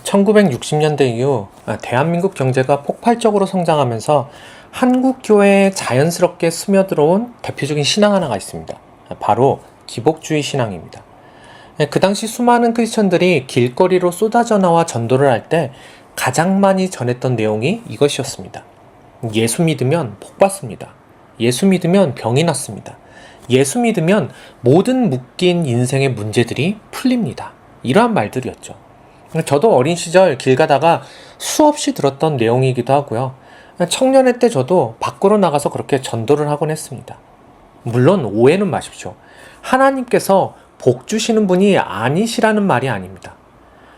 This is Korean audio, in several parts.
1960년대 이후 대한민국 경제가 폭발적으로 성장하면서 한국 교회에 자연스럽게 스며들어온 대표적인 신앙 하나가 있습니다. 바로 기복주의 신앙입니다. 그 당시 수많은 크리스천들이 길거리로 쏟아져 나와 전도를 할 때 가장 많이 전했던 내용이 이것이었습니다. 예수 믿으면 복 받습니다. 예수 믿으면 병이 낫습니다. 예수 믿으면 모든 묶인 인생의 문제들이 풀립니다. 이러한 말들이었죠. 저도 어린 시절 길 가다가 수없이 들었던 내용이기도 하고요. 청년회 때 저도 밖으로 나가서 그렇게 전도를 하곤 했습니다. 물론 오해는 마십시오. 하나님께서 복 주시는 분이 아니시라는 말이 아닙니다.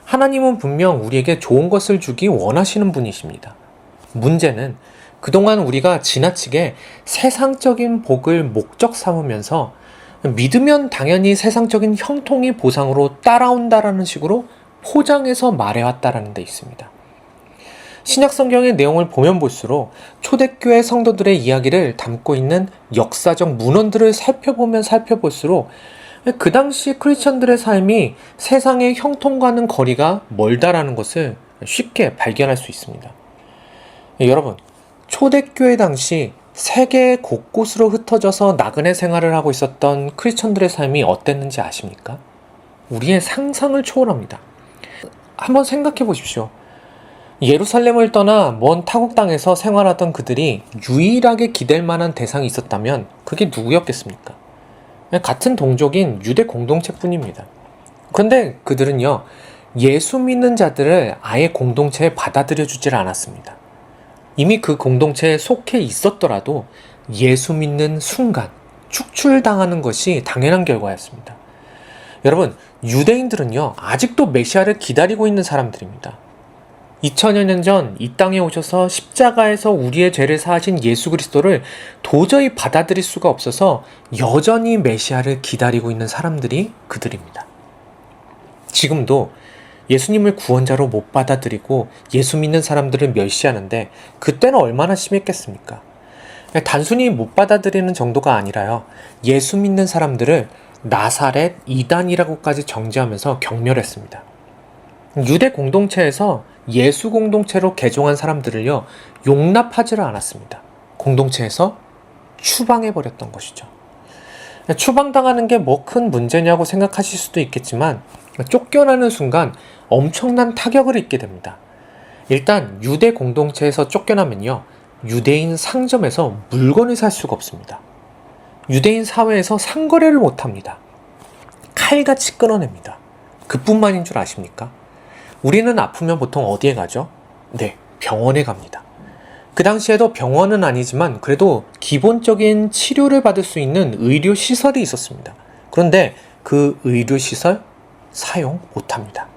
하나님은 분명 우리에게 좋은 것을 주기 원하시는 분이십니다. 문제는 그동안 우리가 지나치게 세상적인 복을 목적 삼으면서 믿으면 당연히 세상적인 형통이 보상으로 따라온다라는 식으로 포장해서 말해왔다라는 데 있습니다. 신약 성경의 내용을 보면 볼수록 초대교회 성도들의 이야기를 담고 있는 역사적 문헌들을 살펴보면 살펴볼수록 그 당시 크리스천들의 삶이 세상의 형통과는 거리가 멀다라는 것을 쉽게 발견할 수 있습니다. 여러분, 초대교회 당시 세계 곳곳으로 흩어져서 나그네 생활을 하고 있었던 크리스천들의 삶이 어땠는지 아십니까? 우리의 상상을 초월합니다. 한번 생각해 보십시오. 예루살렘을 떠나 먼 타국 땅에서 생활하던 그들이 유일하게 기댈 만한 대상이 있었다면 그게 누구였겠습니까? 같은 동족인 유대 공동체뿐입니다. 그런데 그들은요, 예수 믿는 자들을 아예 공동체에 받아들여 주질 않았습니다. 이미 그 공동체에 속해 있었더라도 예수 믿는 순간 축출당하는 것이 당연한 결과였습니다. 여러분, 유대인들은요, 아직도 메시아를 기다리고 있는 사람들입니다. 2000여 년 전 이 땅에 오셔서 십자가에서 우리의 죄를 사하신 예수 그리스도를 도저히 받아들일 수가 없어서 여전히 메시아를 기다리고 있는 사람들이 그들입니다. 지금도 예수님을 구원자로 못 받아들이고 예수 믿는 사람들을 멸시하는데 그때는 얼마나 심했겠습니까? 단순히 못 받아들이는 정도가 아니라요, 예수 믿는 사람들을 나사렛 이단이라고까지 정죄하면서 경멸했습니다. 유대 공동체에서 예수 공동체로 개종한 사람들을요, 용납하지를 않았습니다. 공동체에서 추방해버렸던 것이죠. 추방당하는 게 뭐 큰 문제냐고 생각하실 수도 있겠지만 쫓겨나는 순간 엄청난 타격을 입게 됩니다. 일단 유대 공동체에서 쫓겨나면요, 유대인 상점에서 물건을 살 수가 없습니다. 유대인 사회에서 상거래를 못합니다. 칼같이 끊어냅니다. 그뿐만인 줄 아십니까? 우리는 아프면 보통 어디에 가죠? 네, 병원에 갑니다. 그 당시에도 병원은 아니지만 그래도 기본적인 치료를 받을 수 있는 의료시설이 있었습니다. 그런데 그 의료시설 사용 못합니다.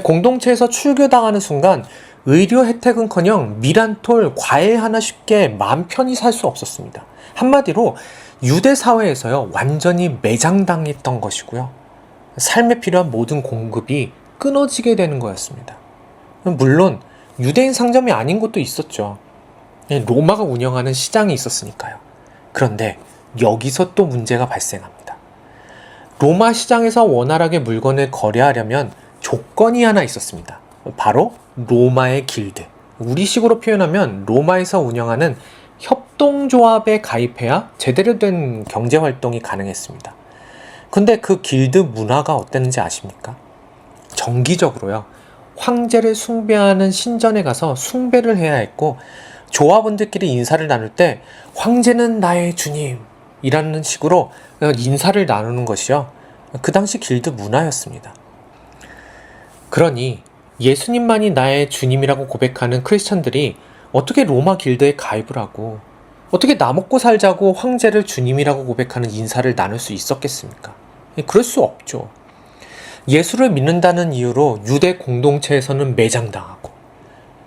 공동체에서 출교당하는 순간 의료 혜택은커녕 미란톨, 과일 하나 쉽게 마음 편히 살 수 없었습니다. 한마디로 유대 사회에서요, 완전히 매장당했던 것이고요, 삶에 필요한 모든 공급이 끊어지게 되는 거였습니다. 물론 유대인 상점이 아닌 곳도 있었죠. 로마가 운영하는 시장이 있었으니까요. 그런데 여기서 또 문제가 발생합니다. 로마 시장에서 원활하게 물건을 거래하려면 조건이 하나 있었습니다. 바로 로마의 길드. 우리식으로 표현하면 로마에서 운영하는 협동조합에 가입해야 제대로 된 경제활동이 가능했습니다. 근데 그 길드 문화가 어땠는지 아십니까? 정기적으로요, 황제를 숭배하는 신전에 가서 숭배를 해야 했고, 조합원들끼리 인사를 나눌 때 황제는 나의 주님 이라는 식으로 인사를 나누는 것이요, 그 당시 길드 문화였습니다. 그러니 예수님만이 나의 주님이라고 고백하는 크리스천들이 어떻게 로마 길드에 가입을 하고 어떻게 나 먹고 살자고 황제를 주님이라고 고백하는 인사를 나눌 수 있었겠습니까? 그럴 수 없죠. 예수를 믿는다는 이유로 유대 공동체에서는 매장당하고,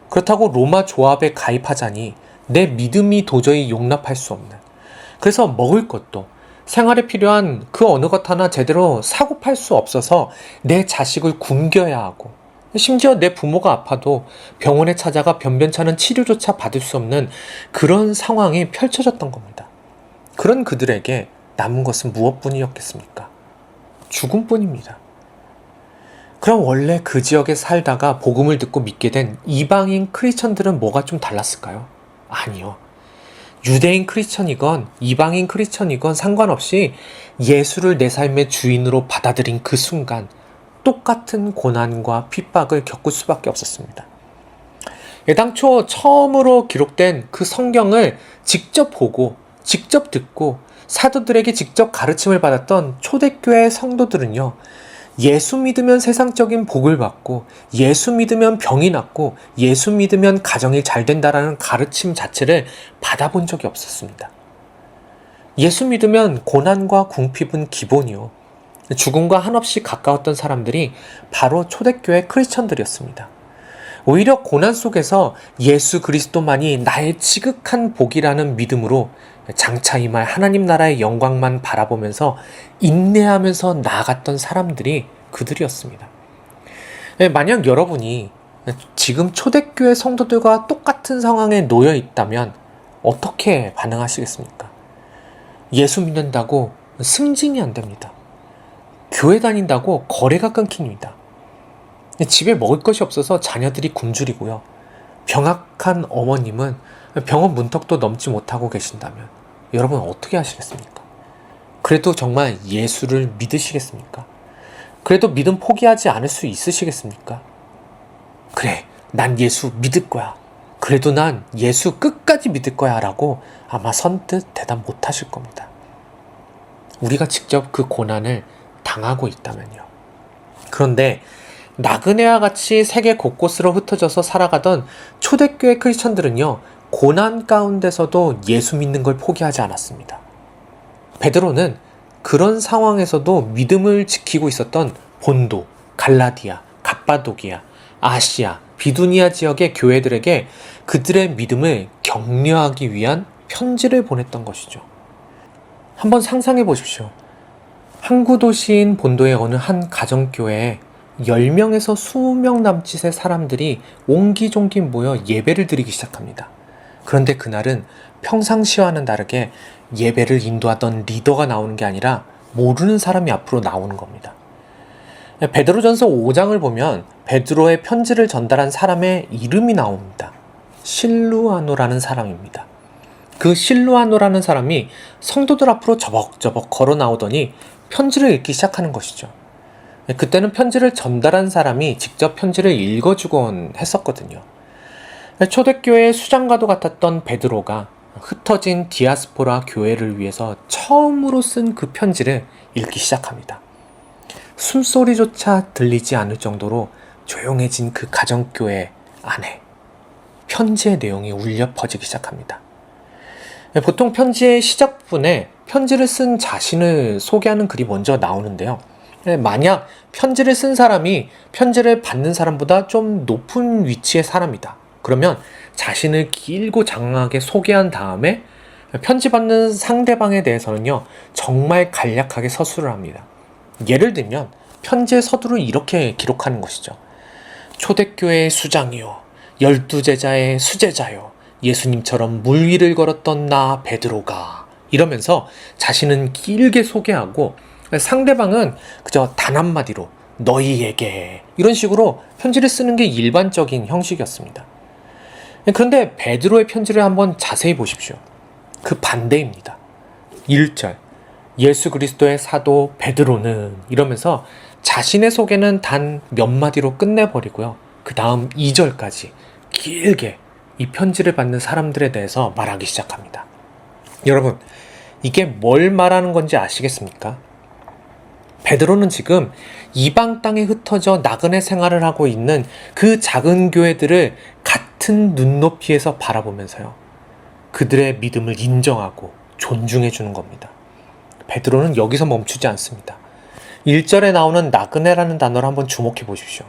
그렇다고 로마 조합에 가입하자니 내 믿음이 도저히 용납할 수 없는, 그래서 먹을 것도 생활에 필요한 그 어느 것 하나 제대로 사고 팔 수 없어서 내 자식을 굶겨야 하고, 심지어 내 부모가 아파도 병원에 찾아가 변변찮은 치료조차 받을 수 없는 그런 상황이 펼쳐졌던 겁니다. 그런 그들에게 남은 것은 무엇뿐이었겠습니까? 죽음뿐입니다. 그럼 원래 그 지역에 살다가 복음을 듣고 믿게 된 이방인 크리스천들은 뭐가 좀 달랐을까요? 아니요. 유대인 크리스천이건 이방인 크리스천이건 상관없이 예수를 내 삶의 주인으로 받아들인 그 순간 똑같은 고난과 핍박을 겪을 수밖에 없었습니다. 당초 처음으로 기록된 그 성경을 직접 보고 직접 듣고 사도들에게 직접 가르침을 받았던 초대교회 성도들은요, 예수 믿으면 세상적인 복을 받고 예수 믿으면 병이 낫고 예수 믿으면 가정이 잘 된다라는 가르침 자체를 받아본 적이 없었습니다. 예수 믿으면 고난과 궁핍은 기본이요, 죽음과 한없이 가까웠던 사람들이 바로 초대교회 크리스천들이었습니다. 오히려 고난 속에서 예수 그리스도만이 나의 지극한 복이라는 믿음으로 장차 임할 하나님 나라의 영광만 바라보면서 인내하면서 나아갔던 사람들이 그들이었습니다. 만약 여러분이 지금 초대교회 성도들과 똑같은 상황에 놓여 있다면 어떻게 반응하시겠습니까? 예수 믿는다고 승진이 안 됩니다. 교회 다닌다고 거래가 끊깁니다. 집에 먹을 것이 없어서 자녀들이 굶주리고요. 병약한 어머님은 병원 문턱도 넘지 못하고 계신다면 여러분 어떻게 하시겠습니까? 그래도 정말 예수를 믿으시겠습니까? 그래도 믿음 포기하지 않을 수 있으시겠습니까? 그래, 난 예수 믿을 거야. 그래도 난 예수 끝까지 믿을 거야 라고 아마 선뜻 대답 못 하실 겁니다. 우리가 직접 그 고난을 당하고 있다면요. 그런데 나그네와 같이 세계 곳곳으로 흩어져서 살아가던 초대교회 크리스천들은요, 고난 가운데서도 예수 믿는 걸 포기하지 않았습니다. 베드로는 그런 상황에서도 믿음을 지키고 있었던 본도, 갈라디아, 갑바도기아, 아시아, 비두니아 지역의 교회들에게 그들의 믿음을 격려하기 위한 편지를 보냈던 것이죠. 한번 상상해 보십시오. 항구 도시인 본도의 어느 한 가정교회에 10명에서 20명 남짓의 사람들이 옹기종기 모여 예배를 드리기 시작합니다. 그런데 그날은 평상시와는 다르게 예배를 인도하던 리더가 나오는 게 아니라 모르는 사람이 앞으로 나오는 겁니다. 베드로전서 5장을 보면 베드로의 편지를 전달한 사람의 이름이 나옵니다. 실루아노라는 사람입니다. 그 실루아노라는 사람이 성도들 앞으로 저벅저벅 걸어 나오더니 편지를 읽기 시작하는 것이죠. 그때는 편지를 전달한 사람이 직접 편지를 읽어주곤 했었거든요. 초대교회의 수장과도 같았던 베드로가 흩어진 디아스포라 교회를 위해서 처음으로 쓴 그 편지를 읽기 시작합니다. 숨소리조차 들리지 않을 정도로 조용해진 그 가정교회 안에 편지의 내용이 울려 퍼지기 시작합니다. 보통 편지의 시작 부분에 편지를 쓴 자신을 소개하는 글이 먼저 나오는데요. 만약 편지를 쓴 사람이 편지를 받는 사람보다 좀 높은 위치의 사람이다. 그러면 자신을 길고 장황하게 소개한 다음에 편지 받는 상대방에 대해서는요, 정말 간략하게 서술을 합니다. 예를 들면 편지의 서두를 이렇게 기록하는 것이죠. 초대교회의 수장이요, 12제자의 수제자요, 예수님처럼 물 위를 걸었던 나 베드로가, 이러면서 자신은 길게 소개하고 상대방은 그저 단 한마디로 너희에게, 이런 식으로 편지를 쓰는 게 일반적인 형식이었습니다. 그런데 베드로의 편지를 한번 자세히 보십시오. 그 반대입니다. 1절, 예수 그리스도의 사도 베드로는, 이러면서 자신의 소개는 단 몇 마디로 끝내버리고요. 그 다음 2절까지 길게 이 편지를 받는 사람들에 대해서 말하기 시작합니다. 여러분, 이게 뭘 말하는 건지 아시겠습니까? 베드로는 지금 이방 땅에 흩어져 나그네 생활을 하고 있는 그 작은 교회들을 같은 눈높이에서 바라보면서요, 그들의 믿음을 인정하고 존중해 주는 겁니다. 베드로는 여기서 멈추지 않습니다. 1절에 나오는 나그네라는 단어를 한번 주목해 보십시오.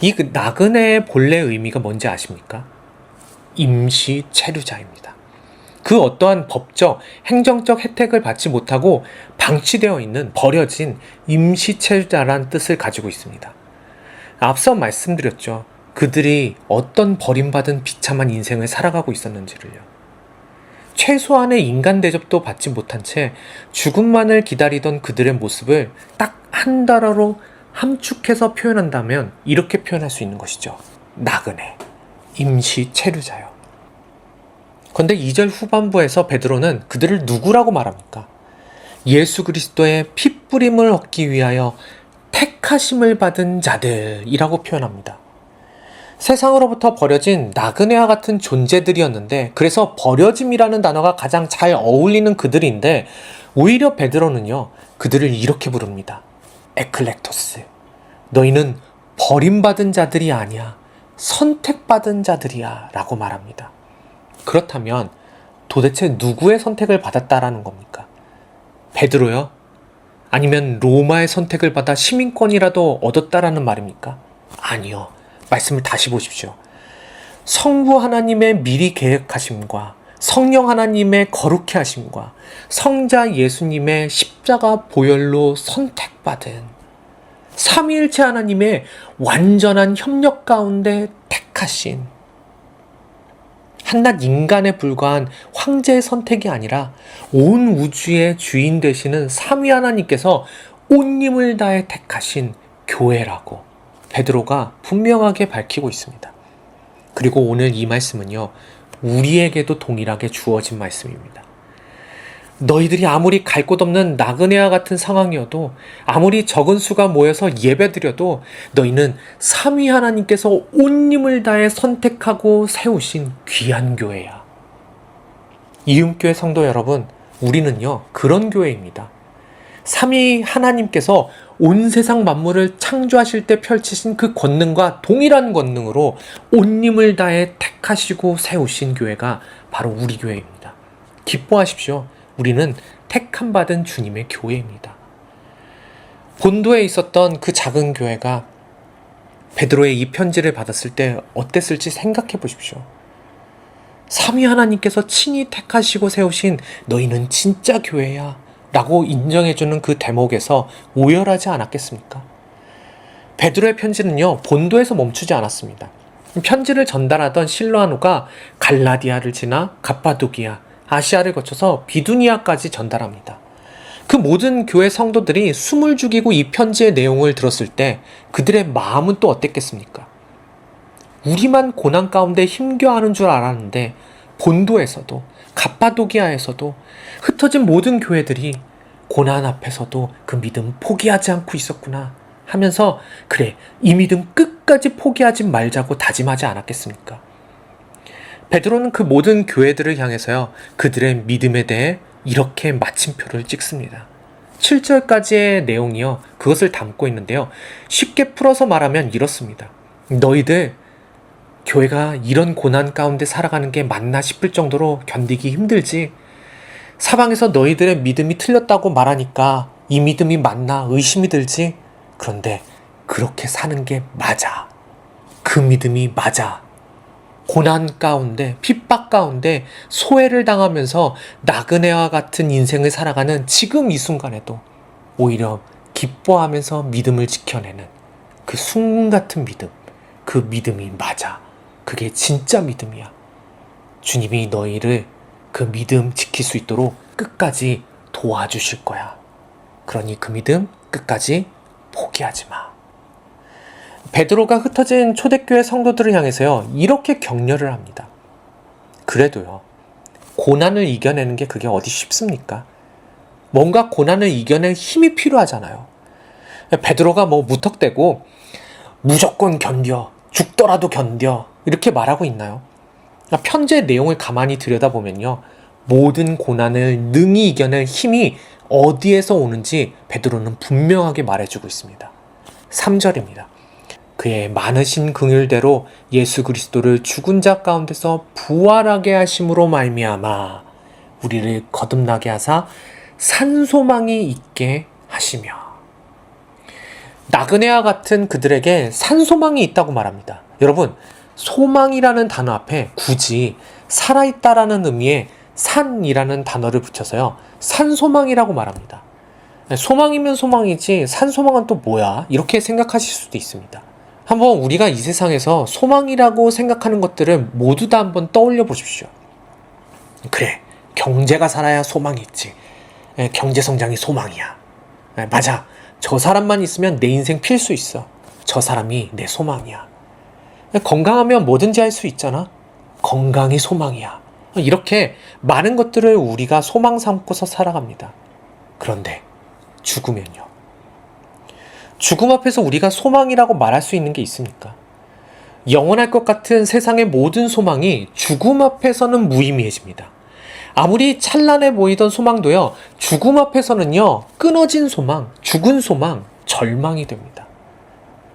이 나그네의 본래 의미가 뭔지 아십니까? 임시 체류자입니다. 그 어떠한 법적, 행정적 혜택을 받지 못하고 방치되어 있는, 버려진 임시 체류자란 뜻을 가지고 있습니다. 앞서 말씀드렸죠. 그들이 어떤 버림받은 비참한 인생을 살아가고 있었는지를요. 최소한의 인간 대접도 받지 못한 채 죽음만을 기다리던 그들의 모습을 딱 한 단어로 함축해서 표현한다면 이렇게 표현할 수 있는 것이죠. 나그네, 임시 체류자요. 그런데 2절 후반부에서 베드로는 그들을 누구라고 말합니까? 예수 그리스도의 핏부림을 얻기 위하여 택하심을 받은 자들이라고 표현합니다. 세상으로부터 버려진 나그네와 같은 존재들이었는데, 그래서 버려짐이라는 단어가 가장 잘 어울리는 그들인데, 오히려 베드로는요, 그들을 이렇게 부릅니다. 에클렉토스. 너희는 버림받은 자들이 아니야. 선택받은 자들이야. 라고 말합니다. 그렇다면 도대체 누구의 선택을 받았다라는 겁니까? 베드로요? 아니면 로마의 선택을 받아 시민권이라도 얻었다라는 말입니까? 아니요. 말씀을 다시 보십시오. 성부 하나님의 미리 계획하심과 성령 하나님의 거룩해 하심과 성자 예수님의 십자가 보혈로 선택받은 삼위일체 하나님의 완전한 협력 가운데 택하신 한낱 인간에 불과한 황제의 선택이 아니라 온 우주의 주인 되시는 삼위 하나님께서 온 힘을 다해 택하신 교회라고 베드로가 분명하게 밝히고 있습니다. 그리고 오늘 이 말씀은요, 우리에게도 동일하게 주어진 말씀입니다. 너희들이 아무리 갈 곳 없는 나그네와 같은 상황이어도, 아무리 적은 수가 모여서 예배드려도 너희는 삼위 하나님께서 온 힘을 다해 선택하고 세우신 귀한 교회야. 이음교회 성도 여러분, 우리는요 그런 교회입니다. 삼위 하나님께서 온 세상 만물을 창조하실 때 펼치신 그 권능과 동일한 권능으로 온 힘을 다해 택하시고 세우신 교회가 바로 우리 교회입니다. 기뻐하십시오. 우리는 택함 받은 주님의 교회입니다. 본도에 있었던 그 작은 교회가 베드로의 이 편지를 받았을 때 어땠을지 생각해 보십시오. 삼위 하나님께서 친히 택하시고 세우신 너희는 진짜 교회야 라고 인정해주는 그 대목에서 오열하지 않았겠습니까? 베드로의 편지는요, 본도에서 멈추지 않았습니다. 편지를 전달하던 실로아노가 갈라디아를 지나 갑바도기아, 아시아를 거쳐서 비두니아까지 전달합니다. 그 모든 교회 성도들이 숨을 죽이고 이 편지의 내용을 들었을 때 그들의 마음은 또 어땠겠습니까? 우리만 고난 가운데 힘겨워하는 줄 알았는데 본도에서도 갑바도기아에서도 흩어진 모든 교회들이 고난 앞에서도 그 믿음 포기하지 않고 있었구나 하면서 그래, 이 믿음 끝까지 포기하지 말자고 다짐하지 않았겠습니까? 베드로는 그 모든 교회들을 향해서요, 그들의 믿음에 대해 이렇게 마침표를 찍습니다. 7절까지의 내용이요, 그것을 담고 있는데요. 쉽게 풀어서 말하면 이렇습니다. 너희들 교회가 이런 고난 가운데 살아가는 게 맞나 싶을 정도로 견디기 힘들지. 사방에서 너희들의 믿음이 틀렸다고 말하니까 이 믿음이 맞나 의심이 들지. 그런데 그렇게 사는 게 맞아. 그 믿음이 맞아. 고난 가운데, 핍박 가운데 소외를 당하면서 나그네와 같은 인생을 살아가는 지금 이 순간에도 오히려 기뻐하면서 믿음을 지켜내는 그 순금 같은 믿음, 그 믿음이 맞아. 그게 진짜 믿음이야. 주님이 너희를 그 믿음 지킬 수 있도록 끝까지 도와주실 거야. 그러니 그 믿음 끝까지 포기하지 마. 베드로가 흩어진 초대교회 성도들을 향해서요, 이렇게 격려를 합니다. 그래도요, 고난을 이겨내는 게 그게 어디 쉽습니까? 뭔가 고난을 이겨낼 힘이 필요하잖아요. 베드로가 무턱대고 무조건 견뎌, 죽더라도 견뎌 이렇게 말하고 있나요? 편지의 내용을 가만히 들여다보면요, 모든 고난을 능히 이겨낼 힘이 어디에서 오는지 베드로는 분명하게 말해주고 있습니다. 3절입니다. 그의 많으신 긍휼대로 예수 그리스도를 죽은 자 가운데서 부활하게 하심으로 말미암아 우리를 거듭나게 하사 산소망이 있게 하시며. 나그네와 같은 그들에게 산소망이 있다고 말합니다. 여러분, 소망이라는 단어 앞에 굳이 살아있다라는 의미의 산이라는 단어를 붙여서요, 산소망이라고 말합니다. 소망이면 소망이지 산소망은 또 뭐야? 이렇게 생각하실 수도 있습니다. 한번 우리가 이 세상에서 소망이라고 생각하는 것들을 모두 다 한번 떠올려 보십시오. 그래, 경제가 살아야 소망이 있지. 경제 성장이 소망이야. 맞아. 저 사람만 있으면 내 인생 필 수 있어. 저 사람이 내 소망이야. 건강하면 뭐든지 할 수 있잖아. 건강이 소망이야. 이렇게 많은 것들을 우리가 소망 삼고서 살아갑니다. 그런데 죽으면요. 죽음 앞에서 우리가 소망이라고 말할 수 있는 게 있습니까? 영원할 것 같은 세상의 모든 소망이 죽음 앞에서는 무의미해집니다. 아무리 찬란해 보이던 소망도요, 죽음 앞에서는요, 끊어진 소망, 죽은 소망, 절망이 됩니다.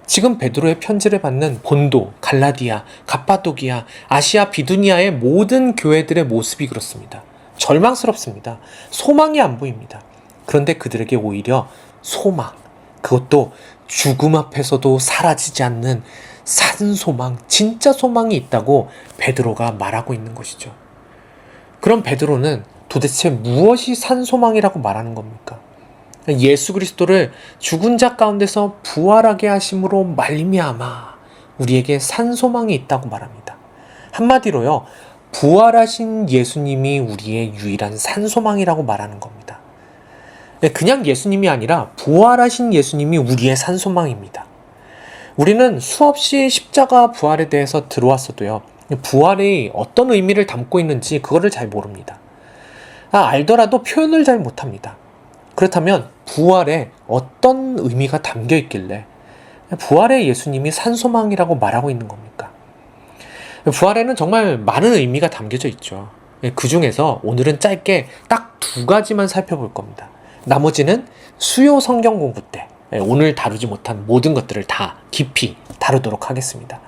지금 베드로의 편지를 받는 본도, 갈라디아, 갑바도기아, 아시아 비두니아의 모든 교회들의 모습이 그렇습니다. 절망스럽습니다. 소망이 안 보입니다. 그런데 그들에게 오히려 소망, 그것도 죽음 앞에서도 사라지지 않는 산소망, 진짜 소망이 있다고 베드로가 말하고 있는 것이죠. 그럼 베드로는 도대체 무엇이 산소망이라고 말하는 겁니까? 예수 그리스도를 죽은 자 가운데서 부활하게 하심으로 말미암아 우리에게 산소망이 있다고 말합니다. 한마디로요, 부활하신 예수님이 우리의 유일한 산소망이라고 말하는 겁니다. 그냥 예수님이 아니라 부활하신 예수님이 우리의 산소망입니다. 우리는 수없이 십자가 부활에 대해서 들어왔어도요, 부활이 어떤 의미를 담고 있는지 그거를 잘 모릅니다. 알더라도 표현을 잘 못합니다. 그렇다면 부활에 어떤 의미가 담겨 있길래 부활의 예수님이 산소망이라고 말하고 있는 겁니까? 부활에는 정말 많은 의미가 담겨져 있죠. 그 중에서 오늘은 짧게 딱 2가지만 살펴볼 겁니다. 나머지는 수요 성경 공부 때 오늘 다루지 못한 모든 것들을 다 깊이 다루도록 하겠습니다.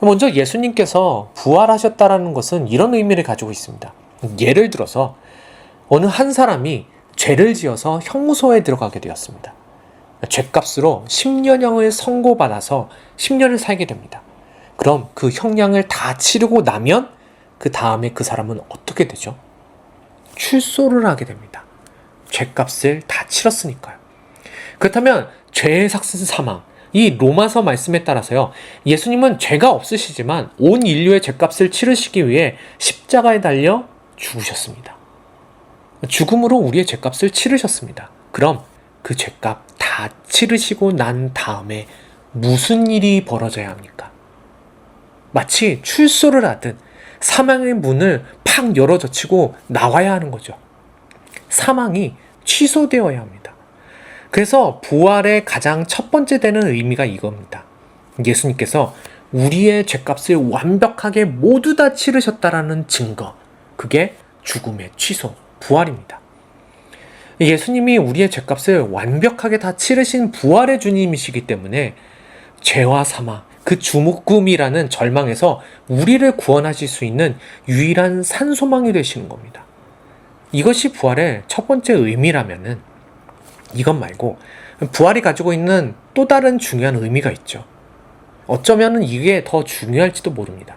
먼저 예수님께서 부활하셨다라는 것은 이런 의미를 가지고 있습니다. 예를 들어서 어느 한 사람이 죄를 지어서 형무소에 들어가게 되었습니다. 죄값으로 10년형을 선고받아서 10년을 살게 됩니다. 그럼 그 형량을 다 치르고 나면 그 다음에 그 사람은 어떻게 되죠? 출소를 하게 됩니다. 죄값을 다 치렀으니까요. 그렇다면 죄의 삭슨 사망, 이 로마서 말씀에 따라서요, 예수님은 죄가 없으시지만 온 인류의 죄값을 치르시기 위해 십자가에 달려 죽으셨습니다. 죽음으로 우리의 죄값을 치르셨습니다. 그럼 그 죄값 다 치르시고 난 다음에 무슨 일이 벌어져야 합니까? 마치 출소를 하듯 사망의 문을 팍 열어젖히고 나와야 하는 거죠. 사망이 취소되어야 합니다. 그래서 부활의 가장 첫 번째 되는 의미가 이겁니다. 예수님께서 우리의 죄값을 완벽하게 모두 다 치르셨다라는 증거, 그게 죽음의 취소, 부활입니다. 예수님이 우리의 죄값을 완벽하게 다 치르신 부활의 주님이시기 때문에 죄와 사망, 그 죽음이라는 절망에서 우리를 구원하실 수 있는 유일한 산소망이 되시는 겁니다. 이것이 부활의 첫 번째 의미라면은 이것 말고 부활이 가지고 있는 또 다른 중요한 의미가 있죠. 어쩌면 이게 더 중요할지도 모릅니다.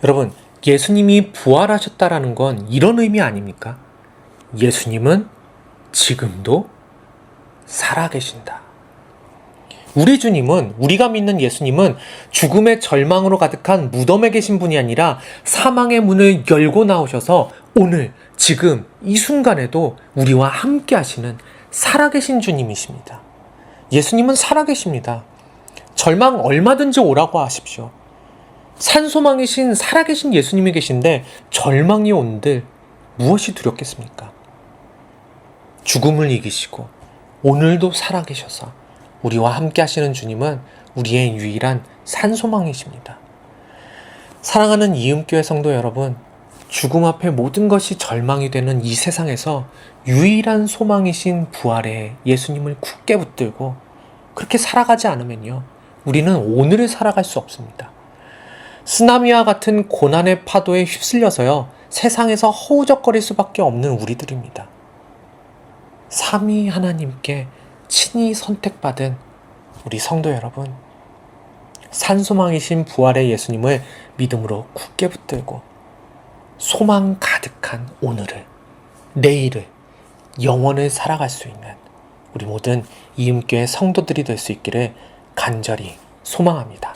여러분, 예수님이 부활하셨다라는 건 이런 의미 아닙니까? 예수님은 지금도 살아계신다. 우리 주님은, 우리가 믿는 예수님은 죽음의 절망으로 가득한 무덤에 계신 분이 아니라 사망의 문을 열고 나오셔서 오늘, 지금, 이 순간에도 우리와 함께 하시는 살아계신 주님이십니다. 예수님은 살아계십니다. 절망 얼마든지 오라고 하십시오. 산소망이신 살아계신 예수님이 계신데 절망이 온들 무엇이 두렵겠습니까? 죽음을 이기시고 오늘도 살아계셔서 우리와 함께 하시는 주님은 우리의 유일한 산소망이십니다. 사랑하는 이음교회 성도 여러분, 죽음 앞에 모든 것이 절망이 되는 이 세상에서 유일한 소망이신 부활의 예수님을 굳게 붙들고 그렇게 살아가지 않으면요, 우리는 오늘을 살아갈 수 없습니다. 쓰나미와 같은 고난의 파도에 휩쓸려서요, 세상에서 허우적거릴 수밖에 없는 우리들입니다. 삼위 하나님께 친히 선택받은 우리 성도 여러분, 산소망이신 부활의 예수님을 믿음으로 굳게 붙들고 소망 가득한 오늘을, 내일을, 영원을 살아갈 수 있는 우리 모든 이음교회 성도들이 될 수 있기를 간절히 소망합니다.